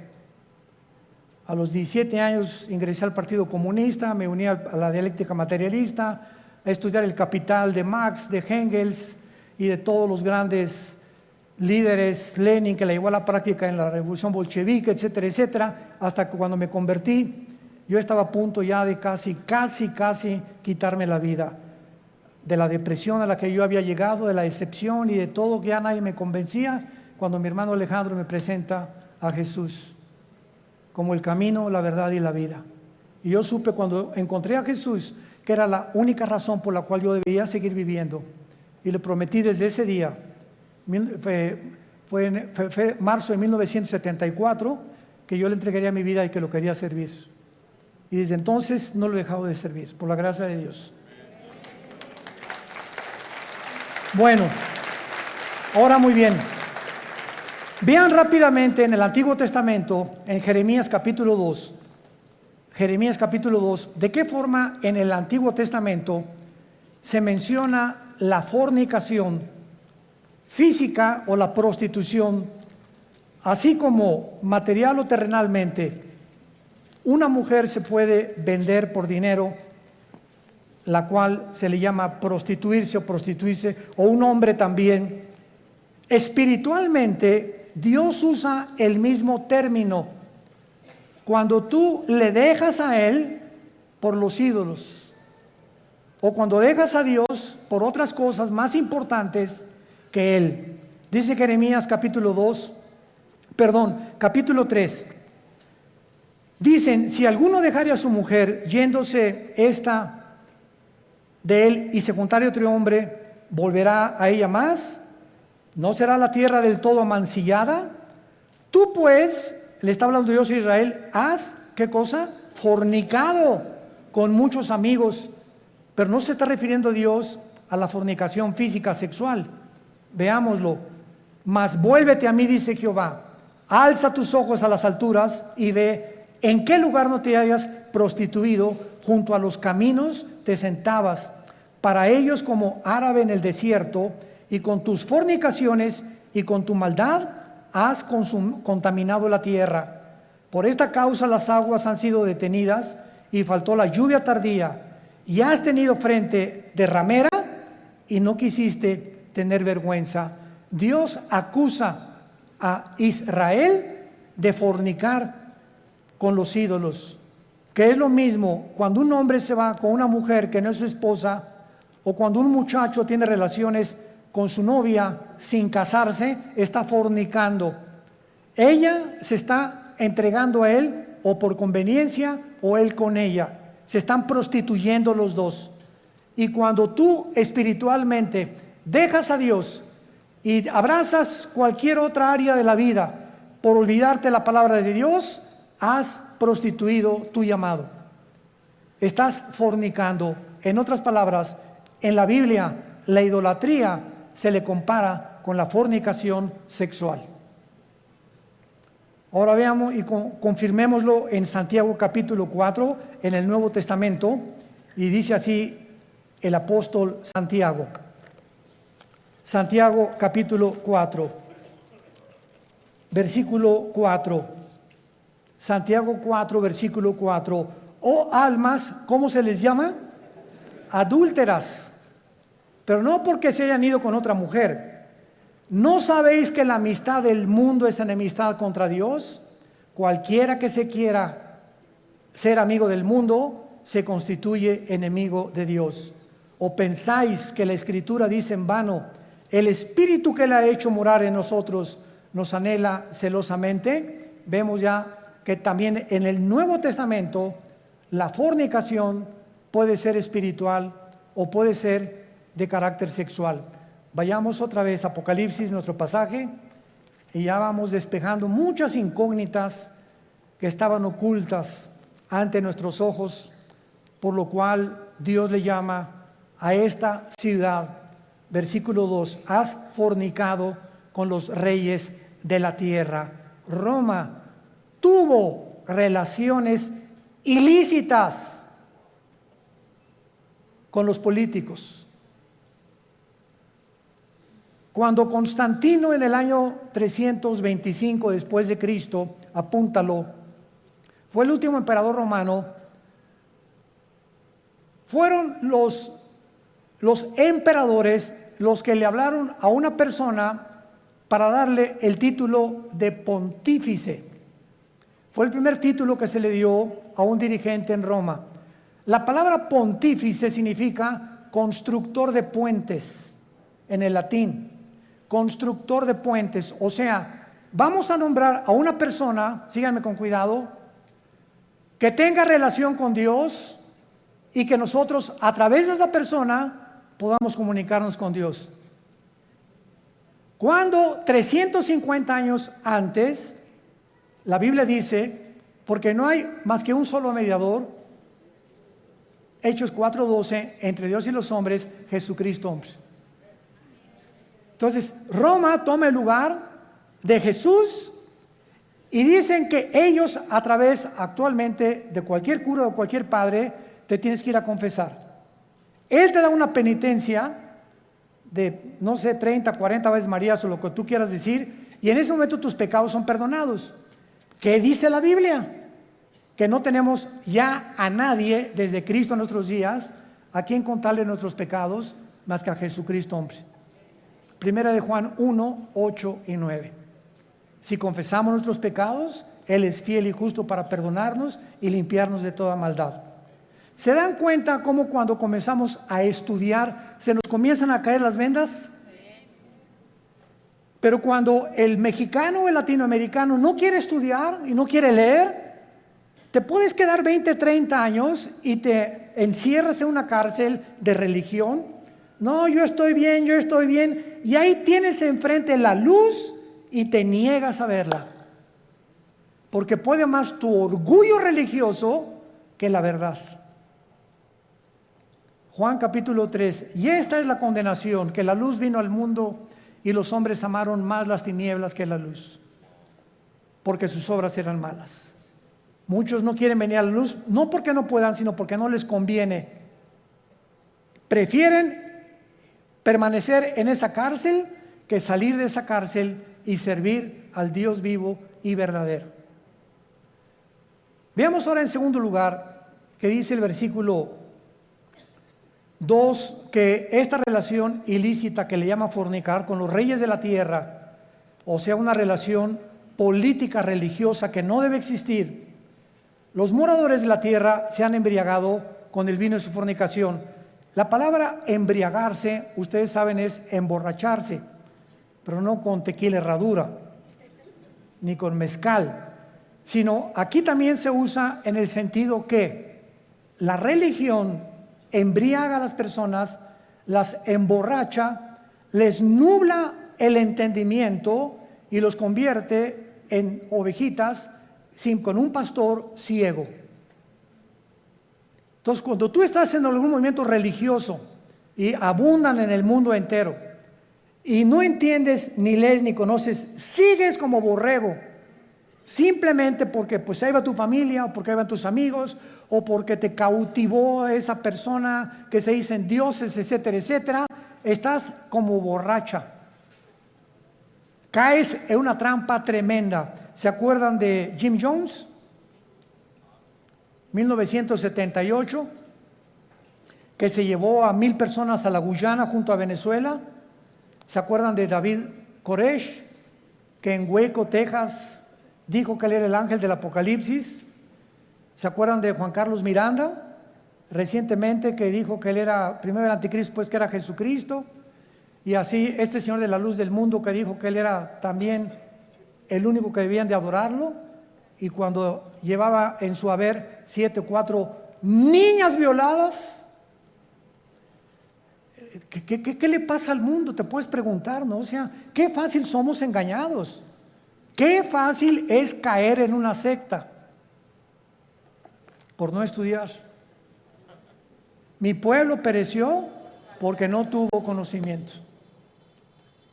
A los 17 años ingresé al Partido Comunista, me uní a la dialéctica materialista, a estudiar el Capital de Marx, de Engels y de todos los grandes líderes, Lenin, que la llevó a la práctica en la revolución bolchevique, etcétera, etcétera, hasta que cuando me convertí, yo estaba a punto ya de casi quitarme la vida, de la depresión a la que yo había llegado, de la decepción y de todo, que ya nadie me convencía, cuando mi hermano Alejandro me presenta a Jesús como el camino, la verdad y la vida. Y yo supe cuando encontré a Jesús que era la única razón por la cual yo debía seguir viviendo, y le prometí desde ese día, fue marzo de 1974, que yo le entregaría mi vida y que lo quería servir. Y desde entonces no lo he dejado de servir, por la gracia de Dios. Bueno, ahora muy bien. Vean rápidamente en el Antiguo Testamento, en Jeremías capítulo 2, de qué forma en el Antiguo Testamento se menciona la fornicación física o la prostitución, así como material o terrenalmente. Una mujer se puede vender por dinero, la cual se le llama prostituirse, o un hombre también. Espiritualmente, Dios usa el mismo término cuando tú le dejas a Él por los ídolos, o cuando dejas a Dios por otras cosas más importantes que Él. Dice Jeremías capítulo 3. Dicen, si alguno dejare a su mujer yéndose esta de él y se juntare a otro hombre, ¿volverá a ella más? ¿No será la tierra del todo amancillada? Tú pues, le está hablando Dios a Israel, has, ¿qué cosa? Fornicado con muchos amigos. Pero no se está refiriendo Dios a la fornicación física sexual. Veámoslo. Mas vuélvete a mí, dice Jehová, alza tus ojos a las alturas y ve en qué lugar no te hayas prostituido, junto a los caminos te sentabas, para ellos como árabe en el desierto, y con tus fornicaciones y con tu maldad has contaminado la tierra. Por esta causa las aguas han sido detenidas y faltó la lluvia tardía, y has tenido frente de ramera y no quisiste tener vergüenza. Dios acusa a Israel de fornicar con los ídolos, que es lo mismo cuando un hombre se va con una mujer que no es su esposa, o cuando un muchacho tiene relaciones con su novia sin casarse, está fornicando. Ella se está entregando a él o por conveniencia, o él con ella. Se están prostituyendo los dos. Y cuando tú espiritualmente dejas a Dios y abrazas cualquier otra área de la vida por olvidarte la palabra de Dios, has prostituido tu llamado. Estás fornicando. En otras palabras, en la Biblia, la idolatría se le compara con la fornicación sexual. Ahora veamos y confirmémoslo en Santiago capítulo 4, en el Nuevo Testamento, y dice así el apóstol Santiago. Santiago capítulo 4, versículo 4. Santiago 4, versículo 4. Oh almas, ¿cómo se les llama? Adúlteras, pero no porque se hayan ido con otra mujer. ¿No sabéis que la amistad del mundo es enemistad contra Dios? Cualquiera que se quiera ser amigo del mundo se constituye enemigo de Dios. ¿O pensáis que la Escritura dice en vano, el Espíritu que Él ha hecho morar en nosotros nos anhela celosamente? Vemos ya que también en el Nuevo Testamento la fornicación puede ser espiritual o puede ser de carácter sexual. Vayamos otra vez a Apocalipsis, nuestro pasaje, y ya vamos despejando muchas incógnitas que estaban ocultas ante nuestros ojos, por lo cual Dios le llama a esta ciudad, versículo 2, has fornicado con los reyes de la tierra. Roma tuvo relaciones ilícitas con los políticos. Cuando Constantino en el año 325 después de Cristo, apúntalo, fue el último emperador romano, fueron los emperadores los que le hablaron a una persona para darle el título de pontífice. Fue el primer título que se le dio a un dirigente en Roma. La palabra pontífice significa constructor de puentes en el latín. Constructor de puentes, o sea, vamos a nombrar a una persona, síganme con cuidado, que tenga relación con Dios y que nosotros a través de esa persona podamos comunicarnos con Dios. Cuando 350 años antes, la Biblia dice, porque no hay más que un solo mediador, Hechos 4:12, entre Dios y los hombres, Jesucristo. Entonces, Roma toma el lugar de Jesús y dicen que ellos a través actualmente de cualquier cura o cualquier padre te tienes que ir a confesar. Él te da una penitencia de, no sé, 30, 40 veces Marías o lo que tú quieras decir, y en ese momento tus pecados son perdonados. ¿Qué dice la Biblia? Que no tenemos ya a nadie desde Cristo en nuestros días a quien contarle nuestros pecados más que a Jesucristo, hombre. Primera de Juan 1, 8 y 9. Si confesamos nuestros pecados, Él es fiel y justo para perdonarnos y limpiarnos de toda maldad. ¿Se dan cuenta cómo cuando comenzamos a estudiar se nos comienzan a caer las vendas? Pero cuando el mexicano o el latinoamericano no quiere estudiar y no quiere leer, te puedes quedar 20, 30 años y te encierras en una cárcel de religión. No, yo estoy bien, y ahí tienes enfrente la luz y te niegas a verla, porque puede más tu orgullo religioso que la verdad. Juan capítulo 3, y esta es la condenación, que la luz vino al mundo y los hombres amaron más las tinieblas que la luz, porque sus obras eran malas. Muchos no quieren venir a la luz, no porque no puedan, sino porque no les conviene. Prefieren permanecer en esa cárcel que salir de esa cárcel y servir al Dios vivo y verdadero. Veamos ahora en segundo lugar que dice el versículo 2, que esta relación ilícita que le llama fornicar con los reyes de la tierra, o sea, una relación política religiosa que no debe existir. Los moradores de la tierra se han embriagado con el vino de su fornicación. La palabra embriagarse, ustedes saben, es emborracharse, pero no con tequila herradura, ni con mezcal, sino aquí también se usa en el sentido que la religión embriaga a las personas, las emborracha, les nubla el entendimiento y los convierte en ovejitas con un pastor ciego. Entonces, cuando tú estás en algún movimiento religioso y abundan en el mundo entero y no entiendes, ni lees, ni conoces, sigues como borrego, simplemente porque pues ahí va tu familia, o porque ahí van tus amigos, o porque te cautivó esa persona que se dicen dioses, etcétera, etcétera, estás como borracha. Caes en una trampa tremenda. ¿Se acuerdan de Jim Jones? 1978, que se llevó a 1,000 personas a la Guyana junto a Venezuela. ¿Se acuerdan de David Koresh, que en Waco, Texas, dijo que él era el ángel del Apocalipsis? ¿Se acuerdan de Juan Carlos Miranda, recientemente, que dijo que él era primero el anticristo, pues que era Jesucristo? Y así este señor de la luz del mundo, que dijo que él era también el único que debían de adorarlo, y cuando llevaba en su haber 7 o 4 niñas violadas. ¿Qué le pasa al mundo? Te puedes preguntar, ¿no? O sea, qué fácil somos engañados, qué fácil es caer en una secta por no estudiar. Mi pueblo pereció porque no tuvo conocimiento.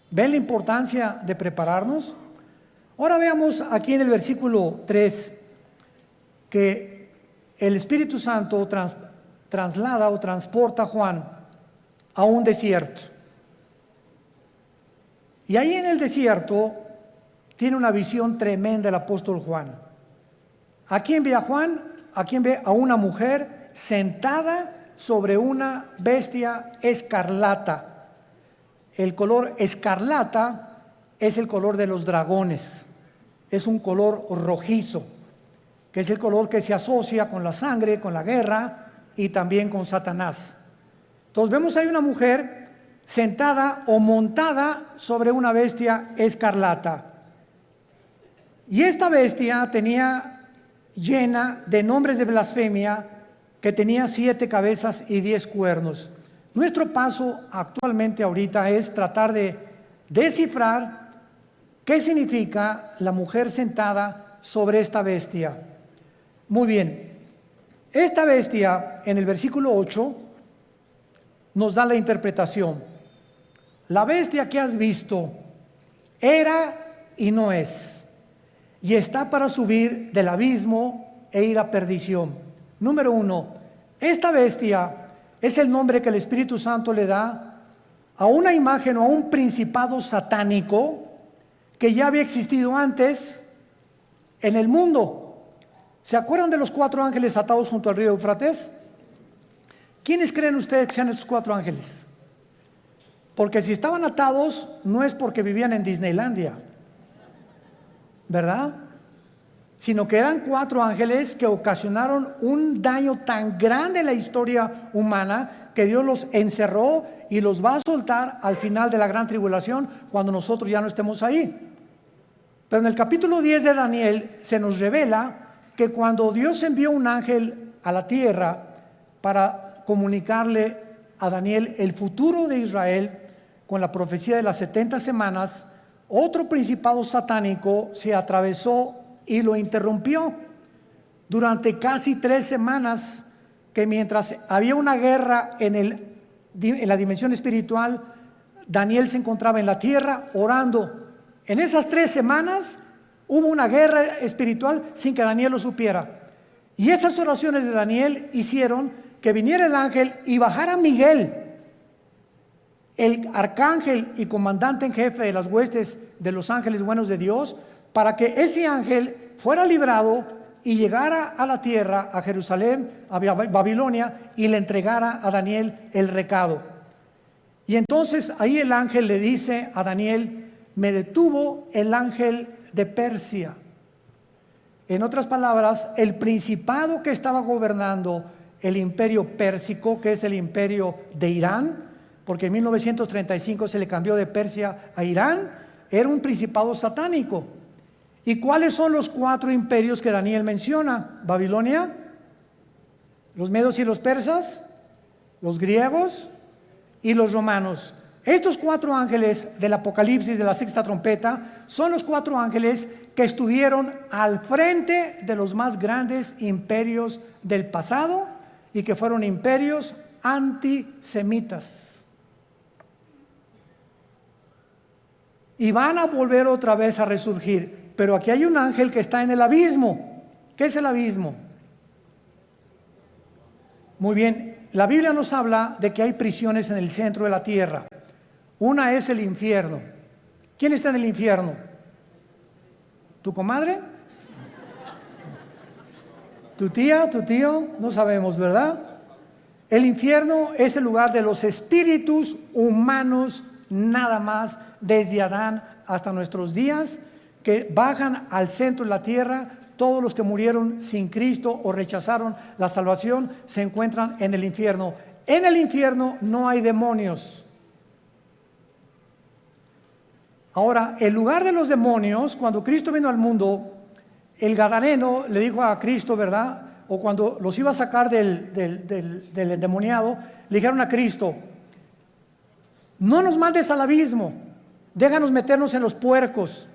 ¿Ven la importancia de prepararnos? Ahora veamos aquí en el versículo 3 que el Espíritu Santo traslada o transporta a Juan a un desierto. Y ahí en el desierto tiene una visión tremenda el apóstol Juan. ¿A quién ve a Juan? ¿A quién ve? A una mujer sentada sobre una bestia escarlata. El color escarlata es el color de los dragones, es un color rojizo, que es el color que se asocia con la sangre, con la guerra y también con Satanás. Entonces vemos ahí una mujer sentada o montada sobre una bestia escarlata, y esta bestia tenía llena de nombres de blasfemia, que tenía 7 cabezas y 10 cuernos. Nuestro paso actualmente ahorita es tratar de descifrar qué significa la mujer sentada sobre esta bestia. Muy bien, esta bestia en el versículo 8 nos da la interpretación. La bestia que has visto era y no es, y está para subir del abismo e ir a perdición. Número 1, esta bestia es el nombre que el Espíritu Santo le da a una imagen o a un principado satánico que ya había existido antes en el mundo. ¿Se acuerdan de los 4 ángeles atados junto al río Éufrates? ¿Quiénes creen ustedes que sean esos 4 ángeles? Porque si estaban atados no es porque vivían en Disneylandia. ¿verdad? Sino que eran 4 ángeles que ocasionaron un daño tan grande en la historia humana que Dios los encerró y los va a soltar al final de la gran tribulación, cuando nosotros ya no estemos ahí. Pero en el capítulo 10 de Daniel se nos revela que cuando Dios envió un ángel a la tierra para comunicarle a Daniel el futuro de Israel con la profecía de las 70 semanas, otro principado satánico se atravesó y lo interrumpió durante casi 3 semanas, que mientras había una guerra en la dimensión espiritual, Daniel se encontraba en la tierra orando. En esas 3 semanas hubo una guerra espiritual sin que Daniel lo supiera. Y esas oraciones de Daniel hicieron que viniera el ángel y bajara Miguel, el arcángel y comandante en jefe de las huestes de los ángeles buenos de Dios, para que ese ángel fuera librado y llegara a la tierra, a Jerusalén, a Babilonia, y le entregara a Daniel el recado. Y entonces ahí el ángel le dice a Daniel: me detuvo el ángel de Persia. En otras palabras, el principado que estaba gobernando el imperio pérsico, que es el imperio de Irán, porque en 1935 se le cambió de Persia a Irán, era un principado satánico. ¿Y cuáles son los 4 imperios que Daniel menciona? Babilonia, los medos y los persas, los griegos y los romanos. Estos 4 ángeles del Apocalipsis de la 6ª trompeta son los 4 ángeles que estuvieron al frente de los más grandes imperios del pasado y que fueron imperios antisemitas. Y van a volver otra vez a resurgir. Pero aquí hay un ángel que está en el abismo. ¿Qué es el abismo? Muy bien, la Biblia nos habla de que hay prisiones en el centro de la tierra. Una es el infierno. ¿Quién está en el infierno? ¿Tu comadre? ¿Tu tía? ¿Tu tío? No sabemos, ¿verdad? El infierno es el lugar de los espíritus humanos, nada más, desde Adán hasta nuestros días, que bajan al centro de la tierra. Todos los que murieron sin Cristo o rechazaron la salvación se encuentran en el infierno. En el infierno no hay demonios. Ahora, el lugar de los demonios, cuando Cristo vino al mundo, el gadareno le dijo a Cristo, ¿verdad? O cuando los iba a sacar del endemoniado, le dijeron a Cristo: no nos mandes al abismo, déjanos meternos en los puercos,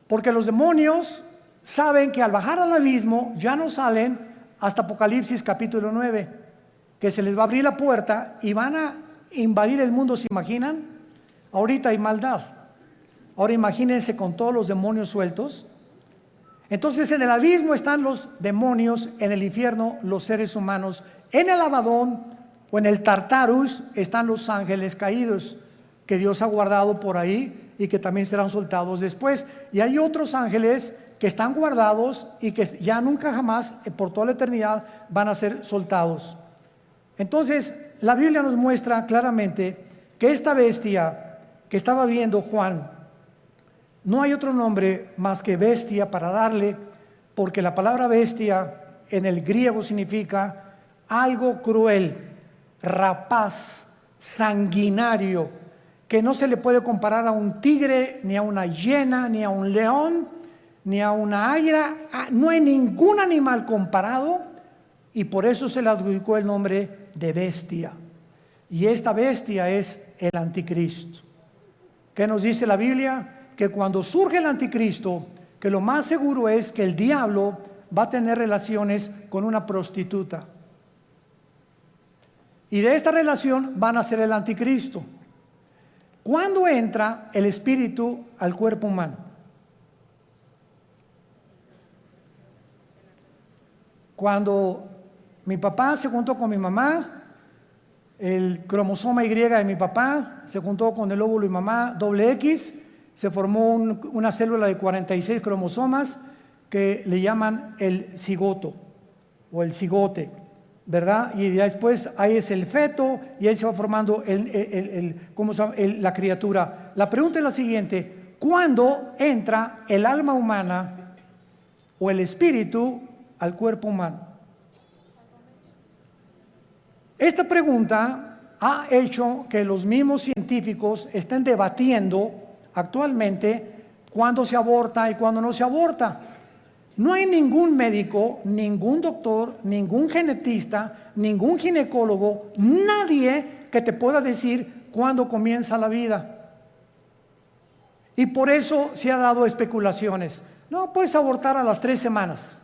porque los demonios saben que al bajar al abismo ya no salen hasta Apocalipsis capítulo 9, que se les va a abrir la puerta y van a invadir el mundo. ¿Se imaginan? Ahorita hay maldad. Ahora imagínense con todos los demonios sueltos. Entonces en el abismo están los demonios, en el infierno los seres humanos, en el Abadón o en el Tartarus están los ángeles caídos que Dios ha guardado por ahí y que también serán soltados después. Y hay otros ángeles que están guardados y que ya nunca jamás, por toda la eternidad, van a ser soltados. Entonces la Biblia nos muestra claramente que esta bestia que estaba viendo Juan, no hay otro nombre más que bestia para darle, porque la palabra bestia en el griego significa algo cruel, rapaz, sanguinario, que no se le puede comparar a un tigre, ni a una hiena, ni a un león, ni a una águila. No hay ningún animal comparado, y por eso se le adjudicó el nombre de bestia. Y esta bestia es el anticristo. ¿Qué nos dice la Biblia? Que cuando surge el anticristo, que lo más seguro es que el diablo va a tener relaciones con una prostituta. Y de esta relación van a ser el anticristo. ¿Cuándo entra el espíritu al cuerpo humano? Cuando mi papá se juntó con mi mamá, el cromosoma Y de mi papá se juntó con el óvulo de mi mamá, doble X, se formó una célula de 46 cromosomas que le llaman el cigoto o el cigote, ¿verdad? Y después ahí es el feto y ahí se va formando la criatura. La pregunta es la siguiente: ¿cuándo entra el alma humana o el espíritu al cuerpo humano? Esta pregunta ha hecho que los mismos científicos estén debatiendo actualmente cuándo se aborta y cuándo no se aborta. No hay ningún médico, ningún doctor, ningún genetista, ningún ginecólogo, nadie que te pueda decir cuándo comienza la vida. Y por eso se ha dado especulaciones. No, puedes abortar a las 3 semanas,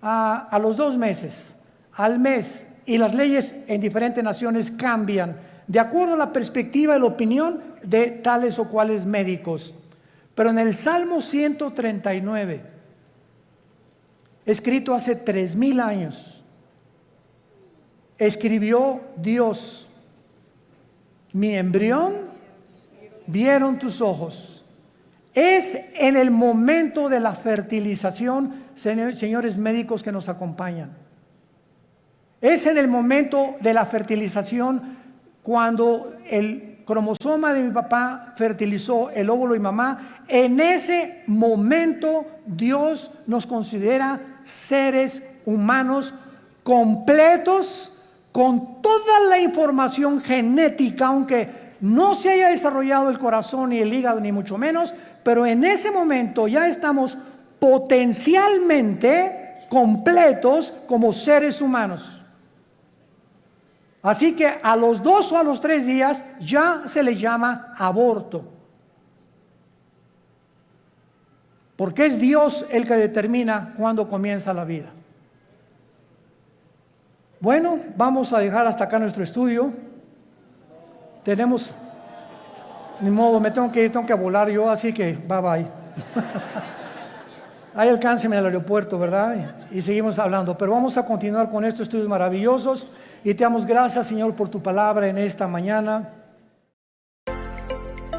a los 2 meses, al mes. Y las leyes en diferentes naciones cambian de acuerdo a la perspectiva y la opinión de tales o cuales médicos. Pero en el Salmo 139, escrito hace 3000 años, escribió Dios: mi embrión vieron tus ojos. Es en el momento de la fertilización, señores médicos que nos acompañan. Es en el momento de la fertilización cuando el cromosoma de mi papá fertilizó el óvulo de mi mamá. En ese momento Dios nos considera seres humanos completos, con toda la información genética, aunque no se haya desarrollado el corazón ni el hígado ni mucho menos, pero en ese momento ya estamos potencialmente completos como seres humanos. Así que a los 2 o a los 3 días ya se le llama aborto. Porque es Dios el que determina cuándo comienza la vida. Bueno, vamos a dejar hasta acá nuestro estudio. Tenemos, ni modo, me tengo que volar yo, así que bye bye. Ahí alcánceme al aeropuerto, ¿verdad? Y seguimos hablando. Pero vamos a continuar con estos estudios maravillosos. Y te damos gracias, Señor, por tu palabra en esta mañana.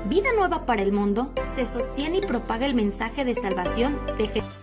Vida Nueva para el Mundo se sostiene y propaga el mensaje de salvación de Jesús.